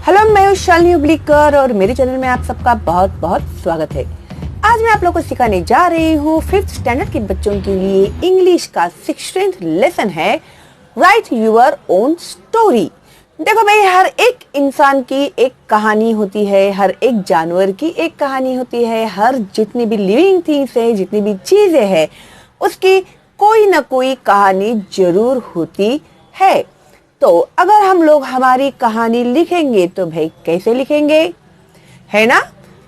Hello, मैं हूँ शालिनी उबलीकर और मेरे चैनल में आप सबका बहुत बहुत स्वागत है। आज मैं आप लोगों को सिखाने जा रही हूँ 5th स्टैंडर्ड के बच्चों के लिए इंग्लिश का 16th लेसन है राइट यूर ओन स्टोरी। देखो भाई, हर एक इंसान की एक कहानी होती है, हर एक जानवर की एक कहानी होती है, हर जितनी भी लिविंग थिंग्स है, जितनी भी चीजें हैं, उसकी कोई ना कोई कहानी जरूर होती है। तो अगर हम लोग हमारी कहानी लिखेंगे तो भाई कैसे लिखेंगे, है ना?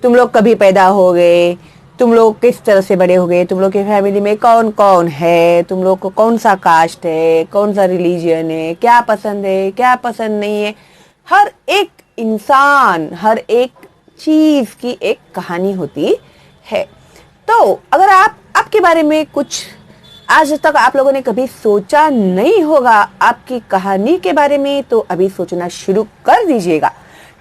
तुम लोग कभी पैदा हो गए, तुम लोग किस तरह से बड़े हो गए, तुम लोग की फैमिली में कौन कौन है, तुम लोग को कौन सा कास्ट है, कौन सा रिलीजन है, क्या पसंद है, क्या पसंद नहीं है। हर एक इंसान, हर एक चीज की एक कहानी होती है। तो अगर आपके बारे में कुछ आज तक आप लोगों ने कभी सोचा नहीं होगा आपकी कहानी के बारे में, तो अभी सोचना शुरू कर दीजिएगा,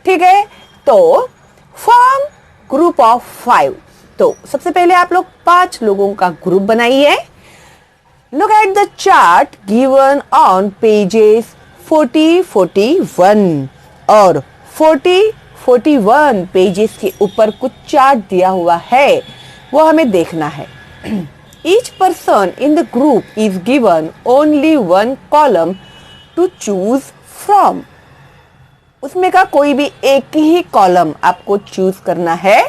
ठीक है? तो फॉर्म ग्रुप ऑफ 5। तो सबसे पहले आप लोग 5 लोगों का ग्रुप बनाइए। Look at the chart given on pages 40-41 और 40-41 पेजेस के ऊपर कुछ चार्ट दिया हुआ है, वो हमें देखना है। Each person in the group is given only one column to choose from. उसमें का कोई भी एक ही कॉलम आपको चूज करना है।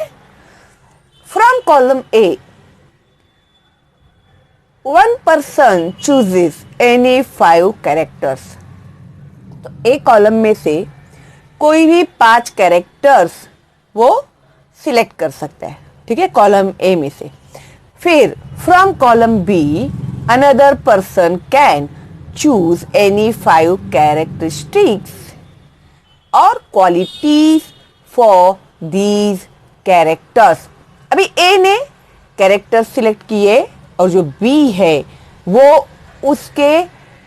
From column A, one person chooses any 5 characters. तो एक कॉलम में से कोई भी 5 कैरेक्टर्स वो सिलेक्ट कर सकता है, ठीक है, कॉलम ए में से। फिर from column be another person can choose any 5 characteristics और क्वालिटीज फॉर दीज कैरेक्टर्स। अभी ए ने कैरेक्टर सिलेक्ट किए और जो बी है वो उसके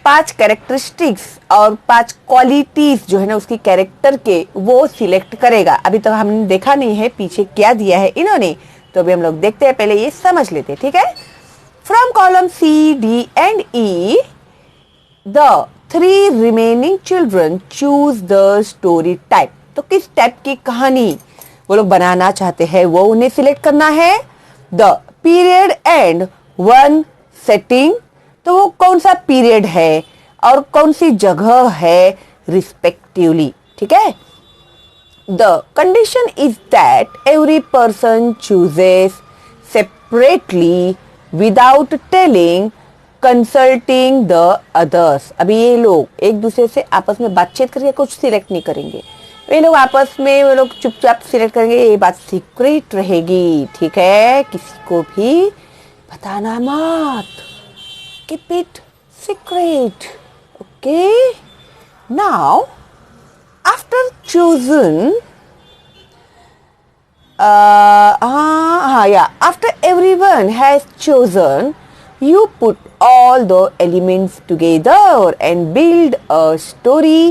5 कैरेक्टरिस्टिक्स और 5 क्वालिटीज जो है ना उसकी कैरेक्टर के, वो सिलेक्ट करेगा। अभी तक हमने देखा नहीं है पीछे क्या दिया है इन्होंने, तो अभी हम लोग देखते हैं, पहले ये समझ लेते हैं, ठीक है? From column C, D and E the 3 remaining children choose the story type. तो किस टाइप की कहानी वो लोग बनाना चाहते हैं वो उन्हें सिलेक्ट करना है। द पीरियड एंड 1 सेटिंग, तो वो कौन सा पीरियड है और कौन सी जगह है रिस्पेक्टिवली, ठीक है? The condition is that every person chooses separately without telling, consulting the others. अभी ये लोग एक दूसरे से आपस में बातचीत करके कुछ सिलेक्ट नहीं करेंगे, ये लोग आपस में वो लोग चुपचाप सिलेक्ट करेंगे। ये बात सीक्रेट रहेगी, ठीक है? किसी को भी बताना मत, keep it secret, okay? Now after chosen after everyone has chosen, you put all the elements together and build a story,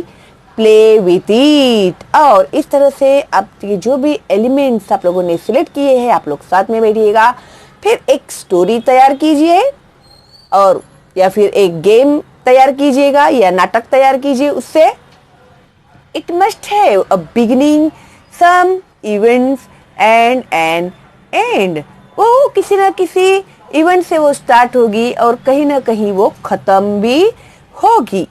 play with it. और इस तरह से आपके जो भी एलिमेंट्स आप लोगों ने सिलेक्ट किए हैं, आप लोग साथ में बैठिएगा, फिर एक स्टोरी तैयार कीजिए और या फिर एक गेम तैयार कीजिएगा या नाटक तैयार कीजिए उससे। It must have a beginning, some events and an end. वो किसी ना किसी इवेंट से वो स्टार्ट होगी और कहीं ना कहीं वो खत्म भी होगी।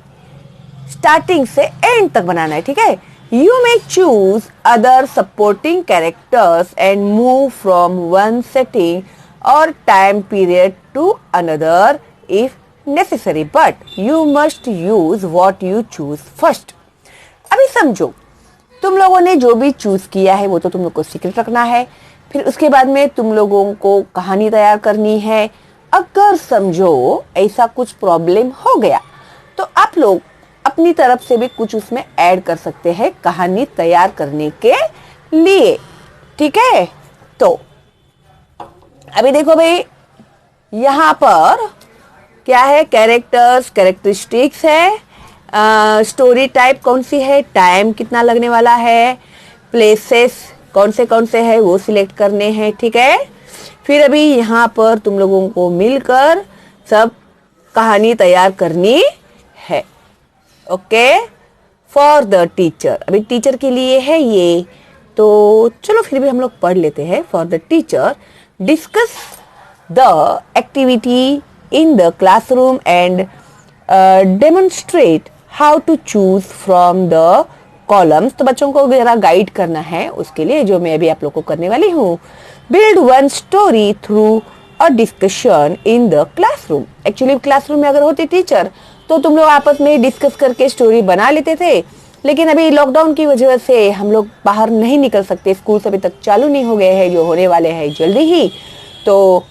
स्टार्टिंग से एंड तक बनाना है, ठीक है? You may choose other supporting characters and move from one setting or time period to another if necessary, but you must use what you choose first. अभी समझो, तुम लोगों ने जो भी चूज किया है वो तो तुम लोग को सीक्रेट रखना है। फिर उसके बाद में तुम लोगों को कहानी तैयार करनी है। अगर समझो ऐसा कुछ प्रॉब्लम हो गया तो आप लोग अपनी तरफ से भी कुछ उसमें ऐड कर सकते हैं कहानी तैयार करने के लिए, ठीक है? तो अभी देखो भाई, यहाँ पर क्या है? कैरेक्टर्स, कैरेक्टरिस्टिक्स है, स्टोरी टाइप कौन सी है, टाइम कितना लगने वाला है, प्लेसेस कौन से है वो सिलेक्ट करने हैं, ठीक है? फिर अभी यहाँ पर तुम लोगों को मिलकर सब कहानी तैयार करनी है, ओके? फॉर द टीचर, अभी टीचर के लिए है ये, तो चलो फिर भी हम लोग पढ़ लेते हैं. For the teacher, discuss the activity in the classroom and demonstrate how to choose from the columns. तो बच्चों को जरा गाइड करना है उसके लिए, जो मैं अभी आप लोग को करने वाली हूँ. Build one story through a discussion in the classroom. Actually classroom में अगर होते टीचर तो तुम लोग आपस में डिस्कस करके स्टोरी बना लेते थे, लेकिन अभी लॉकडाउन की वजह से हम लोग बाहर नहीं निकल सकते, स्कूल अभी तक चालू नहीं हो गए हैं, जो होने वाले हैं जल्दी ही. तो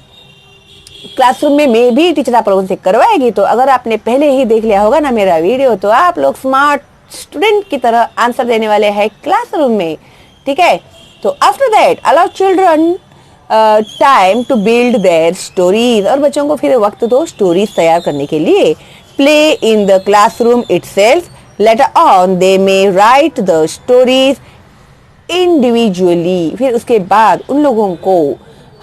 क्लासरूम में मैं भी टीचर आप लोगों से करवाएगी. तो अगर आपने पहले ही देख लिया होगा ना मेरा वीडियो, तो आप लोग स्मार्ट स्टूडेंट की तरह आंसर देने वाले हैं क्लासरूम में. ठीक है, तो after that allow children time to build their stories. और बच्चों को फिर वक्त दो स्टोरीज तैयार करने के लिए. Play in the classroom itself. Later on they may right the stories individually. फिर उसके बाद उन लोगों को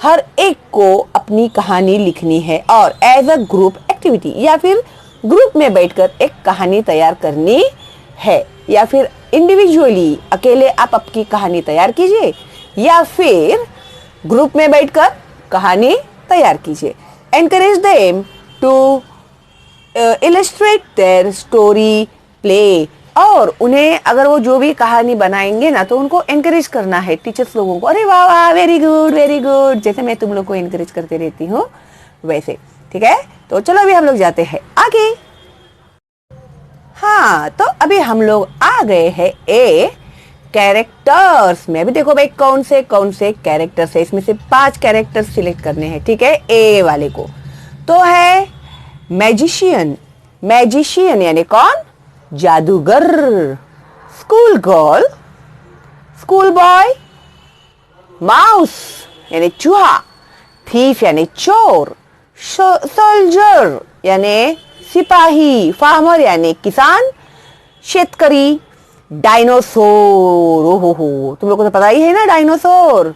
हर एक को अपनी कहानी लिखनी है, और एज अ ग्रुप एक्टिविटी, या फिर ग्रुप में बैठकर एक कहानी तैयार करनी है, या फिर इंडिविजुअली अकेले आप आपकी कहानी तैयार कीजिए, या फिर ग्रुप में बैठकर कहानी तैयार कीजिए. Encourage them to illustrate their story play. और उन्हें अगर वो जो भी कहानी बनाएंगे ना, तो उनको एनकरेज करना है टीचर्स लोगों को. अरे वाह वाह, वेरी गुड वेरी गुड, जैसे मैं तुम लोग को एनकरेज करते रहती हूँ वैसे. ठीक है, तो चलो अभी हम लोग जाते हैं आगे. हाँ, तो अभी हम लोग आ गए हैं ए कैरेक्टर्स में. अभी देखो भाई कौन से कैरेक्टर्स है, इसमें से 5 कैरेक्टर्स सिलेक्ट करने हैं. ठीक है, ए वाले को तो है मैजिशियन. मैजिशियन यानी कौन? जादूगर. School girl, school boy, mouse यानी चूहा, थीफ यानी चोर, सोल्जर यानी सिपाही, फार्मर यानी किसान, शेतकरी, डायनासोर. ओहो, तुम लोगों को तो पता ही है ना डायनासोर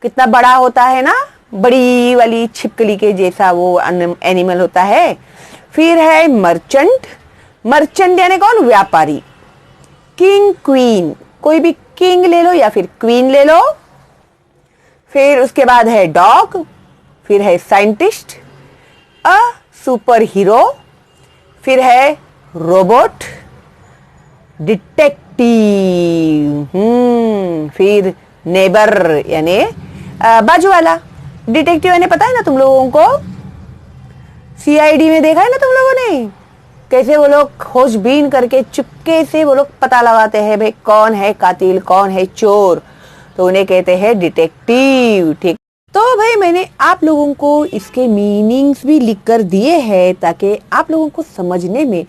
कितना बड़ा होता है ना, बड़ी वाली छिपकली के जैसा वो एनिमल होता है. फिर है मर्चेंट. मर्चेंट यानी कौन? व्यापारी. किंग क्वीन, कोई भी किंग ले लो या फिर क्वीन ले लो. फिर उसके बाद है डॉग. फिर है साइंटिस्ट, अ सुपर हीरो. फिर है रोबोट, डिटेक्टिव. फिर नेबर यानी बाजू वाला. डिटेक्टिव यानी पता है ना तुम लोगों को, सीआईडी में देखा है ना तुम लोगों ने, कैसे वो लोग खोजबीन करके चुपके से वो लोग पता लगाते हैं भाई कौन है कातिल, कौन है चोर, तो उन्हें कहते हैं डिटेक्टिव. ठीक, तो भाई मैंने आप लोगों को इसके मीनिंग्स भी लिख कर दिए हैं ताकि आप लोगों को समझने में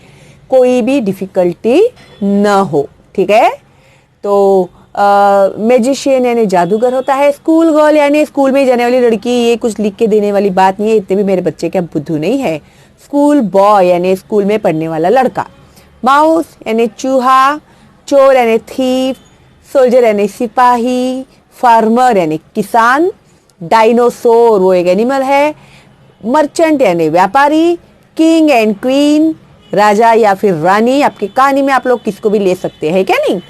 कोई भी डिफिकल्टी न हो. ठीक है, तो मैजिशियन यानी जादूगर होता है. स्कूल गर्ल यानी स्कूल में जाने वाली लड़की. ये कुछ लिख के देने वाली बात नहीं है, इतने भी मेरे बच्चे क्या बुद्धू नहीं है. स्कूल बॉय यानी स्कूल में पढ़ने वाला लड़का. माउस यानी चूहा, चोर यानी थीफ, सोल्जर यानी सिपाही, फार्मर यानी किसान, डायनासोर वो एक एनिमल है, मर्चेंट यानी व्यापारी, किंग एंड क्वीन राजा या फिर रानी. आपकी कहानी में आप लोग किसको भी ले सकते हैं क्या नहीं.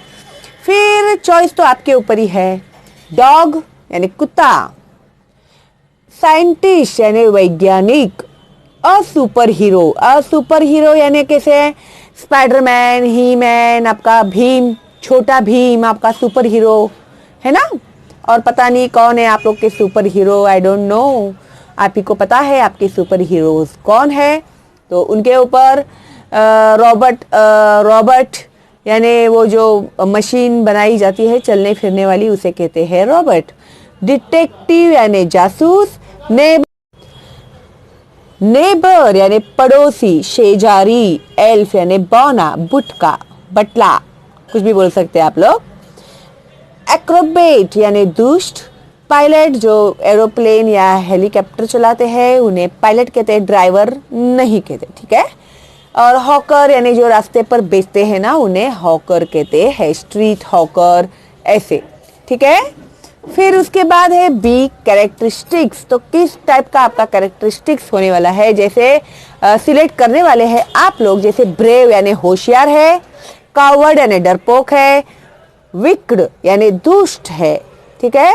फिर चॉइस तो आपके ऊपर ही है. डॉग यानी कुत्ता, साइंटिस्ट यानी वैज्ञानिक, a super hero. A super hero यानी कैसे? स्पाइडरमैन, ही मैन, आपका भीम, छोटा भीम आपका सुपर हीरो है ना. और पता नहीं कौन है आप लोग के super hero, I don't know. आप ही को पता है आपके सुपर हीरोज कौन है. तो उनके ऊपर रॉबर्ट यानी वो जो मशीन बनाई जाती है चलने फिरने वाली, उसे कहते हैं रॉबर्ट. डिटेक्टिव यानी जासूस. नेबर यानी पड़ोसी, शेजारी. एल्फ यानी बौना, बुटका, बटला, कुछ भी बोल सकते हैं आप लोग. एक्रोबेट यानी दुष्ट. पायलट जो एरोप्लेन या हेलीकॉप्टर चलाते हैं उन्हें पायलट कहते हैं, ड्राइवर नहीं कहते. ठीक है, और हॉकर यानी जो रास्ते पर बेचते हैं ना, उन्हें हॉकर कहते हैं, स्ट्रीट हॉकर ऐसे. ठीक है, फिर उसके बाद है बी कैरेक्टरिस्टिक्स. तो किस टाइप का आपका कैरेक्टरिस्टिक्स होने वाला है, जैसे सिलेक्ट करने वाले हैं आप लोग. जैसे ब्रेव यानी होशियार है, कावर्ड यानी डरपोक है, विक्ड यानी दुष्ट है, ठीक है,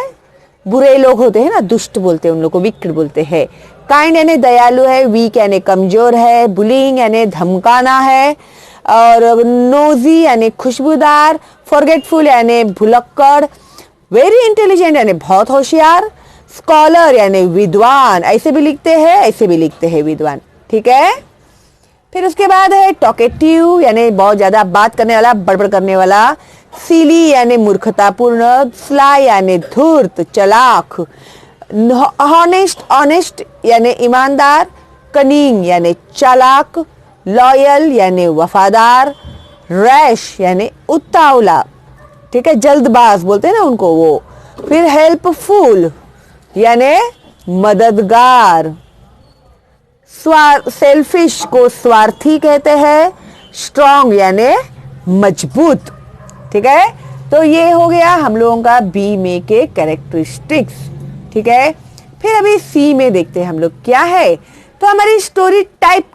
बुरे लोग होते हैं ना, दुष्ट बोलते हैं उन लोग को, विक्ड बोलते हैं। काइंड यानी दयालु है, वीक यानी कमजोर है, बुलिंग यानी धमकाना है, और नोजी यानी खुशबूदार, फॉरगेटफुल यानी भुलक्कड़, वेरी इंटेलिजेंट यानी बहुत होशियार, स्कॉलर यानी विद्वान, ऐसे भी लिखते हैं ऐसे भी लिखते हैं विद्वान, ठीक है। फिर उसके बाद है टॉकेटिव यानी बहुत ज्यादा बात करने वाला, बड़बड़ करने वाला, सिली यानी मूर्खतापूर्ण, स्लाई यानी धूर्त चालाक, ऑनेस्ट यानी ईमानदार, कनिंग यानी चालाक, लॉयल यानी वफादार, रैश यानी उतावला, ठीक है, जल्दबाज बोलते हैं ना उनको वो। फिर हेल्पफुल यानी मददगार, सेल्फिश को स्वार्थी कहते हैं, स्ट्रॉन्ग यानी मजबूत, ठीक है। तो ये हो गया हम लोगों का बी में के कैरेक्टरिस्टिक्स, ठीक है। फिर अभी सी में देखते हैं हम लोग क्या है। तो हमारी स्टोरी टाइप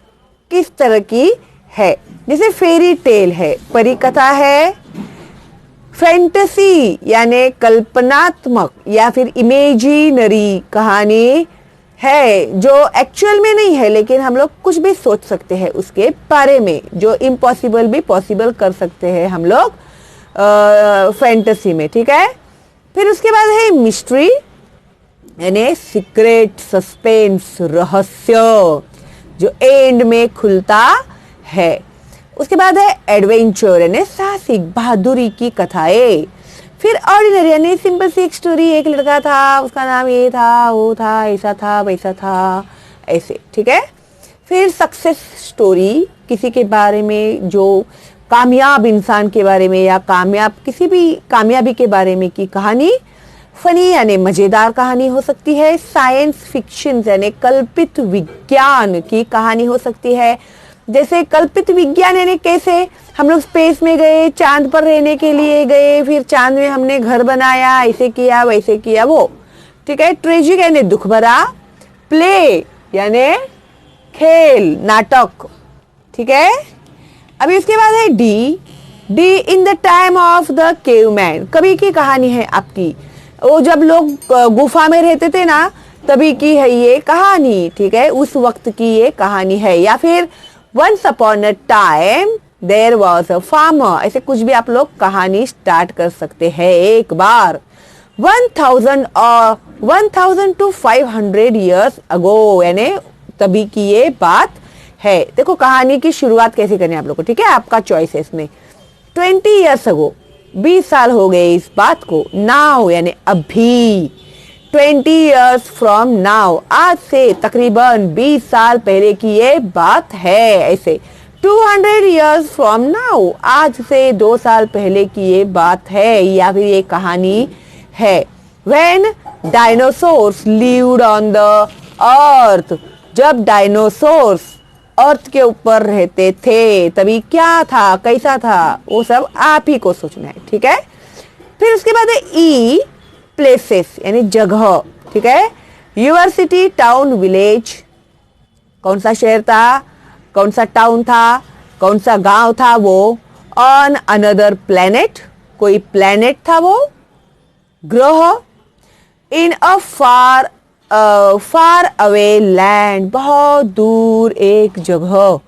किस तरह की है, जैसे फेरी टेल है, परी कथा है, फैंटेसी यानी कल्पनात्मक या फिर इमेजिनरी कहानी है, जो एक्चुअल में नहीं है लेकिन हम लोग कुछ भी सोच सकते हैं उसके बारे में, जो इम्पॉसिबल भी पॉसिबल कर सकते हैं हम लोग फैंटेसी में, ठीक है। फिर उसके बाद है मिस्ट्री यानी सीक्रेट, सस्पेंस, रहस्य, जो एंड में खुलता है। उसके बाद है एडवेंचर यानी साहसिक, बहादुरी की कथाएं। फिर ऑर्डिनरी यानी सिंपल सी एक स्टोरी, एक लड़का था, उसका नाम ये था, वो था, ऐसा था, वैसा था, ऐसे, ठीक है। फिर सक्सेस स्टोरी, किसी के बारे में, जो कामयाब इंसान के बारे में या कामयाब किसी भी कामयाबी के बारे में की कहानी। फनी यानी मजेदार कहानी हो सकती है। साइंस फिक्शन यानी कल्पित विज्ञान की कहानी हो सकती है। जैसे कल्पित विज्ञान यानी कैसे हम लोग स्पेस में गए, चांद पर रहने के लिए गए, फिर चांद में हमने घर बनाया, ऐसे किया वैसे किया, वो, ठीक है। ट्रेजिक यानी दुख भरा। प्ले यानी खेल, नाटक, ठीक है। अभी उसके बाद है D in the time of the caveman, कभी की कहानी है आपकी, वो जब लोग गुफा में रहते थे ना तभी की है ये कहानी, ठीक है, उस वक्त की ये कहानी है। या फिर once upon a time there was a farmer, ऐसे कुछ भी आप लोग कहानी स्टार्ट कर सकते हैं एक बार। 1000 to 500 years ago यानी तभी की ये बात है। देखो कहानी की शुरुआत कैसे करनी है आप लोग को, ठीक है, आपका चॉइस है इसमें। 20 years ago 20 साल हो गए इस बात को। नाउ यानी अभी। 20 years from now, आज से तकरीबन 20 साल पहले की ये बात है, ऐसे। 200 years from now, आज से 2 साल पहले की ये बात है या फिर ये कहानी है। When dinosaurs lived on the earth, जब डायनासोर्स अर्थ के ऊपर रहते थे तभी क्या था, कैसा था, वो सब आप ही को सोचना है, ठीक है। फिर उसके बाद है ई, प्लेसेस यानी जगह, ठीक है। यूर सिटी, टाउन, विलेज, कौन सा शहर था, कौन सा टाउन था, कौन सा गांव था वो। ऑन अनदर प्लेनेट, कोई प्लेनेट था वो, ग्रह। इन अ फार अवे लैंड, बहुत दूर एक जगह,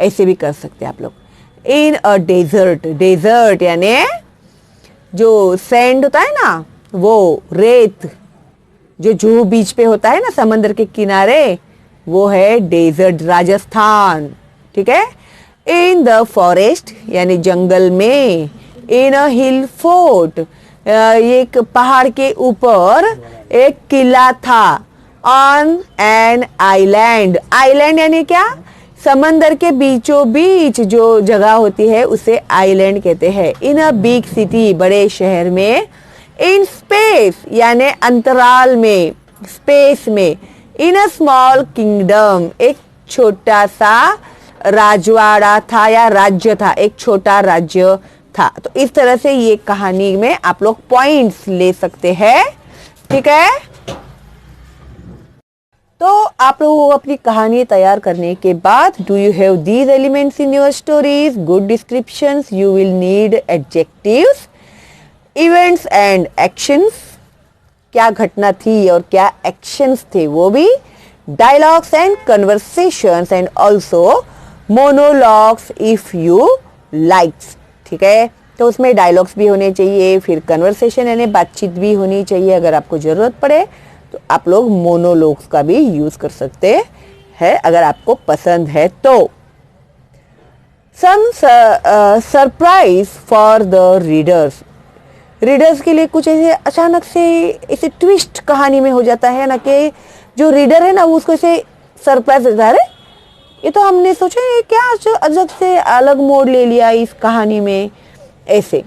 ऐसे भी कर सकते हैं आप लोग। इन अ डेजर्ट, डेजर्ट यानी जो सैंड होता है ना, वो रेत, जो जुहू बीच पे होता है ना समंदर के किनारे, वो है डेजर्ट, राजस्थान, ठीक है। इन द फॉरेस्ट यानी जंगल में। इन अ हिल फोर्ट, एक पहाड़ के ऊपर एक किला था। ऑन एन आइलैंड, आइलैंड यानी क्या, समंदर के बीचों बीच जो जगह होती है उसे आइलैंड कहते हैं। इन अ बिग सिटी, बड़े शहर में। इन स्पेस यानी अंतराल में, स्पेस में। इन अ स्मॉल किंगडम, एक छोटा सा राजवाड़ा था या राज्य था, एक छोटा राज्य था। तो इस तरह से ये कहानी में आप लोग पॉइंट्स ले सकते हैं, ठीक है। तो आप लोगों को अपनी कहानी तैयार करने के बाद do you have these elements in your stories, good descriptions, you will need adjectives, events and actions, क्या घटना थी और क्या एक्शंस थे वो भी, dialogues and conversations and also monologues if you likes. ठीक है, तो उसमें डायलॉग्स भी होने चाहिए, फिर कन्वर्सेशन यानी बातचीत भी होनी चाहिए। अगर आपको ज़रूरत पड़े तो आप लोग मोनोलॉग्स का भी यूज़ कर सकते हैं अगर आपको पसंद है तो। Some surprise for the readers, readers के लिए कुछ ऐसे अचानक से ऐसे ट्विस्ट कहानी में हो जाता है ना कि जो रीडर है ना वो उसको ऐसे सरप्राइज देता है, ये तो हमने सोचा है क्या जो अजब से अलग मोड़ ले लिया इस कहानी में ऐसे।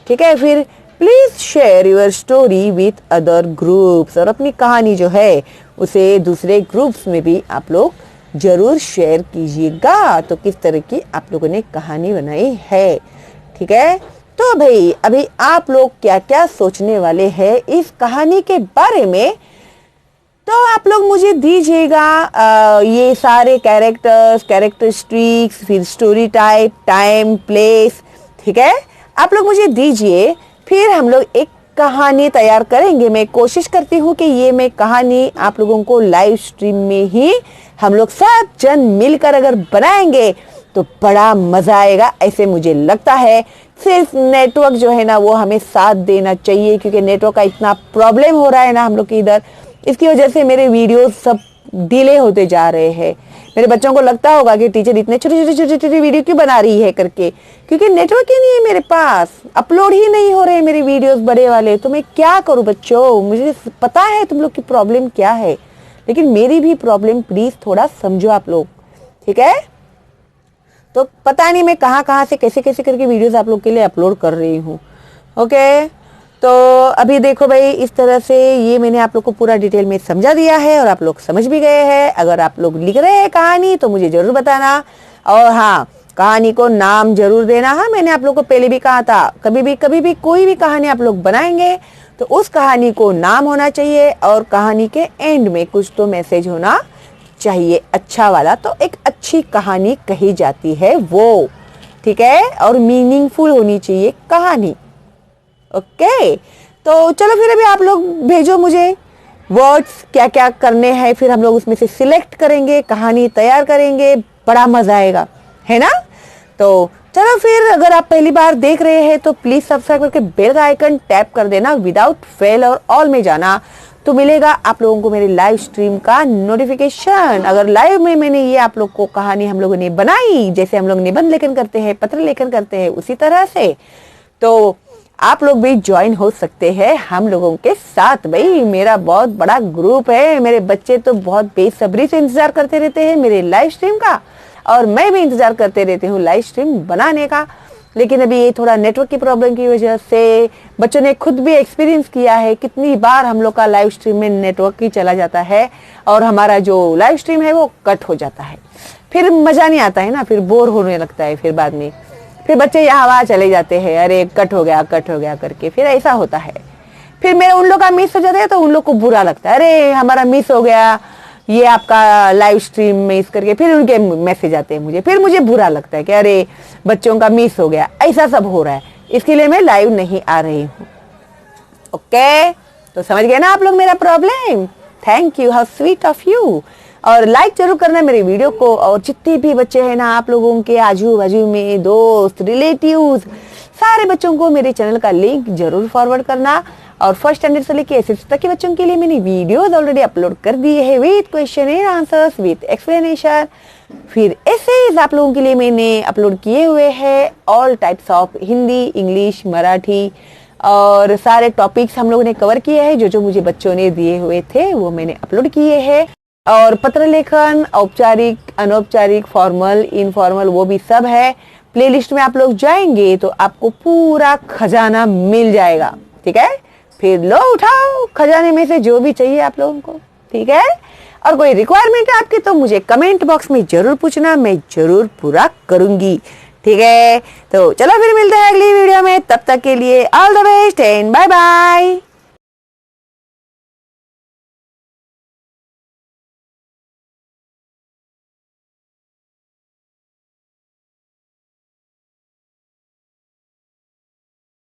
ठीक है, फिर please share your story with other groups, और अपनी कहानी जो है उसे दूसरे ग्रुप्स में भी आप लोग जरूर शेयर कीजिएगा तो किस तरह की आप लोगों ने कहानी बनाई है। ठीक है, तो भाई अभी आप लोग क्या क्या सोचने वाले हैं इस कहानी के बारे में, तो आप लोग मुझे दीजिएगा ये सारे कैरेक्टर्स, कैरेक्टरिस्टिक्स, फिर स्टोरी टाइप, टाइम, प्लेस। ठीक है, आप लोग मुझे दीजिए, फिर हम लोग एक कहानी तैयार करेंगे। मैं कोशिश करती हूँ कि ये मैं कहानी आप लोगों को लाइव स्ट्रीम में ही हम लोग सब जन मिलकर अगर बनाएंगे तो बड़ा मजा आएगा, ऐसे मुझे लगता है। सिर्फ नेटवर्क जो है ना वो हमें साथ देना चाहिए, क्योंकि नेटवर्क का इतना प्रॉब्लम हो रहा है ना हम लोग के इधर, इसकी वजह से मेरे वीडियोस सब डिले होते जा रहे हैं। मेरे बच्चों को लगता होगा कि टीचर इतने छोटे वीडियो क्यों बना रही है करके, क्योंकि नेटवर्क ही नहीं है मेरे पास, अपलोड ही नहीं हो रहे मेरे वीडियोस बड़े वाले। तो मैं क्या करूं बच्चों, मुझे पता है तुम लोग की प्रॉब्लम क्या है, लेकिन मेरी भी प्रॉब्लम प्लीज थोड़ा समझो आप लोग। ठीक है, तो पता नहीं मैं कहाँ से कैसे कैसे करके वीडियोस आप लोग के लिए अपलोड कर रही हूँ। ओके, तो अभी देखो भाई इस तरह से ये मैंने आप लोग को पूरा डिटेल में समझा दिया है और आप लोग समझ भी गए हैं। अगर आप लोग लिख रहे हैं कहानी तो मुझे जरूर बताना, और हाँ कहानी को नाम जरूर देना। हाँ, मैंने आप लोग को पहले भी कहा था, कभी भी कोई भी कहानी आप लोग बनाएंगे तो उस कहानी को नाम होना चाहिए और कहानी के एंड में कुछ तो मैसेज होना चाहिए अच्छा वाला, तो एक अच्छी कहानी कही जाती है वो। ठीक है, और मीनिंगफुल होनी चाहिए कहानी। ओके, तो चलो फिर अभी आप लोग भेजो मुझे वर्ड्स क्या क्या करने हैं, फिर हम लोग उसमें से सिलेक्ट करेंगे, कहानी तैयार करेंगे, बड़ा मजा आएगा, है ना। तो चलो फिर, अगर आप पहली बार देख रहे हैं तो प्लीज सब्सक्राइब करके बेल का आइकन टैप कर देना, विदाउट फेल और ऑल में जाना, तो मिलेगा आप लोगों को मेरे लाइव स्ट्रीम का नोटिफिकेशन। अगर लाइव में मैंने ये आप लोग को कहानी हम लोगों ने बनाई, जैसे हम लोग निबंध लेखन करते हैं, पत्र लेखन करते हैं, उसी तरह से, तो आप लोग भी ज्वाइन हो सकते हैं हम लोगों के साथ। भाई मेरा बहुत बड़ा ग्रुप है, मेरे बच्चे तो बहुत बेसब्री से इंतजार करते रहते हैं मेरे लाइव स्ट्रीम का, और मैं भी इंतजार करते रहती हूँ लाइव स्ट्रीम बनाने का। लेकिन अभी ये थोड़ा नेटवर्क की प्रॉब्लम की वजह से, बच्चों ने खुद भी एक्सपीरियंस किया है कितनी बार हम लोग का लाइव स्ट्रीम में नेटवर्क ही चला जाता है और हमारा जो लाइव स्ट्रीम है वो कट हो जाता है, फिर मजा नहीं आता है ना, फिर बोर होने लगता है, फिर बाद में फिर बच्चे यहाँ वहाँ चले जाते हैं, अरे कट हो गया करके, फिर ऐसा होता है। फिर मेरे उन लोग का मिस हो जाता है तो उन लोग को बुरा लगता है, अरे हमारा मिस हो गया ये आपका लाइव स्ट्रीम मिस करके, फिर उनके मैसेज आते हैं मुझे, फिर मुझे बुरा लगता है कि अरे बच्चों का मिस हो गया, ऐसा सब हो रहा है, इसके लिए मैं लाइव नहीं आ रही हूँ। ओके, तो समझ गए ना आप लोग मेरा problem. Thank you, how sweet of you. और लाइक जरूर करना मेरे वीडियो को, और जितने भी बच्चे हैं ना आप लोगों के आजू बाजू में, दोस्त, रिलेटिव्स, सारे बच्चों को मेरे चैनल का लिंक जरूर फॉरवर्ड करना। और फर्स्ट स्टैंडर्ड से लेके एसएससी तक के बच्चों के लिए मैंने वीडियोस ऑलरेडी अपलोड कर दिए हैं with question and answers, with explanation. फिर एसेज आप लोगों के लिए मैंने अपलोड किए हुए हैं, all types of Hindi, English, Marathi, और सारे टॉपिक्स हम लोगों ने कवर किए हैं, जो मुझे बच्चों ने दिए हुए थे वो मैंने अपलोड किए हैं। और पत्र लेखन, औपचारिक, अनौपचारिक, फॉर्मल, इनफॉर्मल, वो भी सब है। प्लेलिस्ट में आप लोग जाएंगे तो आपको पूरा खजाना मिल जाएगा। ठीक है, फिर लो उठाओ खजाने में से जो भी चाहिए आप लोगों को। ठीक है, और कोई रिक्वायरमेंट है आपकी तो मुझे कमेंट बॉक्स में जरूर पूछना, मैं जरूर पूरा करूंगी। ठीक है, तो चलो फिर मिलते हैं अगली वीडियो में, तब तक के लिए all the best and bye bye.